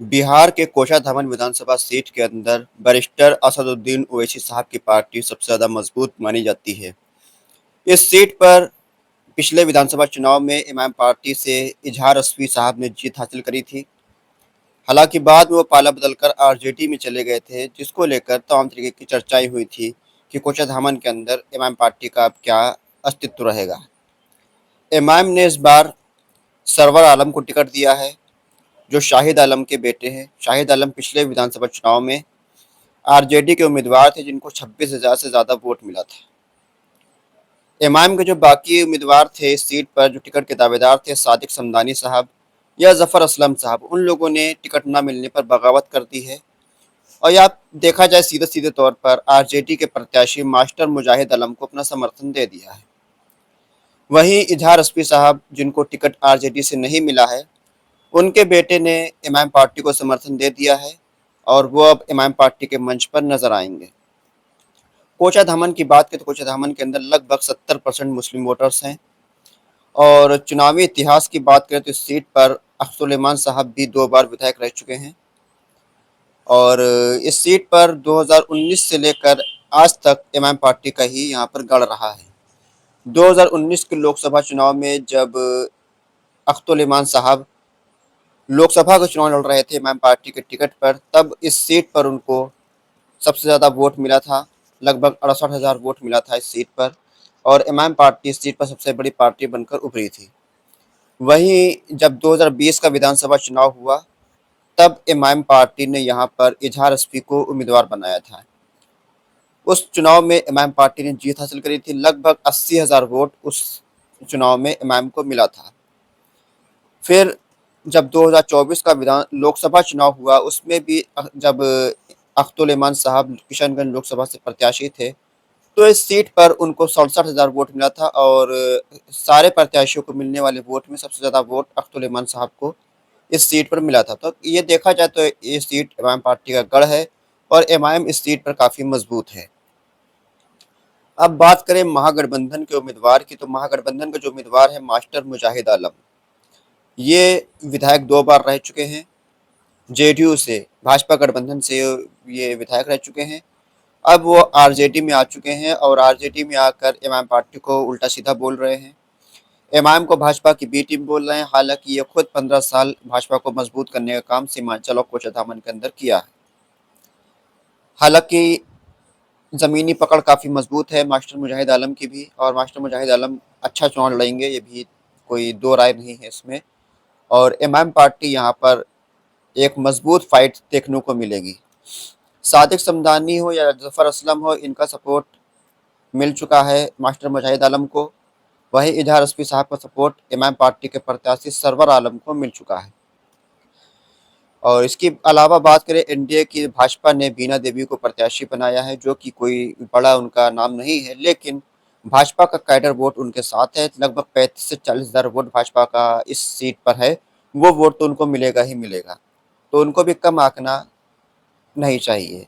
बिहार के कोषाधामन विधानसभा सीट के अंदर बैरिस्टर असदुद्दीन ओवैसी साहब की पार्टी सबसे ज़्यादा मजबूत मानी जाती है। इस सीट पर पिछले विधानसभा चुनाव में इमाम पार्टी से इजहार रस्वी साहब ने जीत हासिल करी थी। हालांकि बाद में वो पाला बदलकर आरजेडी में चले गए थे, जिसको लेकर तमाम तरीके की चर्चाएं हुई थी कि कोषाधामन के अंदर इमाम पार्टी का अब क्या अस्तित्व रहेगा। इमाम ने इस बार सरवर आलम को टिकट दिया है, जो शाहिद आलम के बेटे हैं। शाहिद आलम पिछले विधानसभा चुनाव में आरजेडी के उम्मीदवार थे, जिनको 26,000 से ज़्यादा वोट मिला था। इमाम के जो बाकी उम्मीदवार थे इस सीट पर, जो टिकट के दावेदार थे, सादिक समदानी साहब या जफर असलम साहब, उन लोगों ने टिकट न मिलने पर बगावत कर दी है। और या देखा जाए सीधे सीधे तौर पर आरजेडी के प्रत्याशी मास्टर मुजाहिद आलम को अपना समर्थन दे दिया है। वहीं इजहार रस्वी साहब, जिनको टिकट आरजेडी से नहीं मिला है, उनके बेटे ने इमाम पार्टी को समर्थन दे दिया है और वो अब इमाम पार्टी के मंच पर नजर आएंगे। कोचाधामन की बात करें तो कोचाधामन के अंदर लगभग 70% मुस्लिम वोटर्स हैं। और चुनावी इतिहास की बात करें तो इस सीट पर अख्तुल साहब भी 2 बार विधायक रह चुके हैं। और इस सीट पर 2019 से लेकर आज तक इमाम पार्टी का ही यहाँ पर गढ़ रहा है। 2019 के लोकसभा चुनाव में जब अख्तुल साहब लोकसभा का चुनाव लड़ रहे थे इमाम पार्टी के टिकट पर, तब इस सीट पर उनको सबसे ज़्यादा वोट मिला था। लगभग 68,000 वोट मिला था इस सीट पर, और इमाम पार्टी इस सीट पर सबसे बड़ी पार्टी बनकर उभरी थी। वहीं जब 2020 का विधानसभा चुनाव हुआ, तब इमाम पार्टी ने यहाँ पर इजहार रस्वी को उम्मीदवार बनाया था। उस चुनाव में इमाम पार्टी ने जीत हासिल करी थी। लगभग 80,000 वोट उस चुनाव में इमाम को मिला था। फिर जब 2024 का विधान लोकसभा चुनाव हुआ, उसमें भी जब अख्तुल साहब किशनगंज लोकसभा से प्रत्याशी थे, तो इस सीट पर उनको 67,000 वोट मिला था। और सारे प्रत्याशियों को मिलने वाले वोट में सबसे ज़्यादा वोट अख्तुल साहब को इस सीट पर मिला था। तो ये देखा जाए तो ये सीट इमाम पार्टी का गढ़ है और इमाम इस सीट पर काफ़ी मजबूत है। अब बात करें महागठबंधन के उम्मीदवार की, तो महागठबंधन का जो उम्मीदवार है मास्टर मुजाहिद आलम, ये विधायक 2 बार रह चुके हैं। जेडीयू से, भाजपा गठबंधन से ये विधायक रह चुके हैं। अब वो आरजेडी में आ चुके हैं और आरजेडी में आकर इमाम पार्टी को उल्टा सीधा बोल रहे हैं। इमाम को भाजपा की बी टीम बोल रहे हैं। हालांकि ये खुद 15 साल भाजपा को मजबूत करने का काम सीमांचल और कोचाधामन के अंदर किया है। हालांकि ज़मीनी पकड़ काफ़ी मजबूत है मास्टर मुजाहिद आलम की भी, और मास्टर मुजाहिद आलम अच्छा चुनाव लड़ेंगे, ये भी कोई दो राय नहीं है इसमें। और इमाम पार्टी यहाँ पर एक मजबूत फाइट देखने को मिलेगी। सादिक समदानी हो या जफर असलम हो, इनका सपोर्ट मिल चुका है मास्टर मुजाहिद आलम को। वहीं इजहार रस्वी साहब का सपोर्ट इमाम पार्टी के प्रत्याशी सरवर आलम को मिल चुका है। और इसके अलावा बात करें एनडीए की, भाजपा ने बीना देवी को प्रत्याशी बनाया है, जो कि कोई बड़ा उनका नाम नहीं है, लेकिन भाजपा का कैडर वोट उनके साथ है। लगभग 35 से 40,000 वोट भाजपा का इस सीट पर है। वो वोट तो उनको मिलेगा ही मिलेगा, तो उनको भी कम आंकना नहीं चाहिए।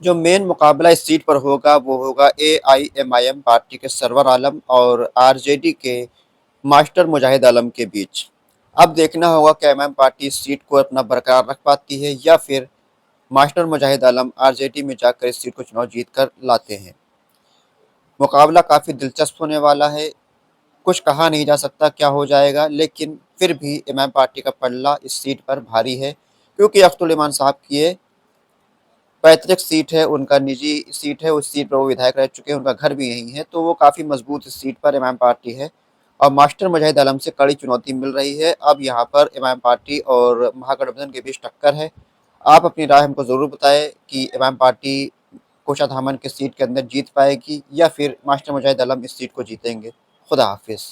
जो मेन मुकाबला इस सीट पर होगा वो होगा एआईएमआईएम पार्टी के सरवर आलम और आरजेडी के मास्टर मुजाहिद आलम के बीच। अब देखना होगा कि इमाम पार्टी इस सीट को अपना बरकरार रख पाती है या फिर मास्टर मुजाहिद आलम आरजेडी में जाकर इस सीट को चुनाव जीत कर लाते हैं। मुकाबला काफ़ी दिलचस्प होने वाला है। कुछ कहा नहीं जा सकता क्या हो जाएगा, लेकिन फिर भी इमाम पार्टी का पल्ला इस सीट पर भारी है, क्योंकि अख्तुल इमान साहब की ये पैतृक सीट है, उनका निजी सीट है। उस सीट पर वो विधायक रह चुके हैं, उनका घर भी यहीं है, तो वो काफ़ी मजबूत इस सीट पर इमाम पार्टी है। और मास्टर मुजाहिद आलम से कड़ी चुनौती मिल रही है। अब यहाँ पर इमाम पार्टी और महागठबंधन के बीच टक्कर है। आप अपनी राय हमको ज़रूर बताएं कि इमाम पार्टी कोषाधामन के सीट के अंदर जीत पाएगी या फिर मास्टर मुजाहिद आलम इस सीट को जीतेंगे। खुदा हाफिज़।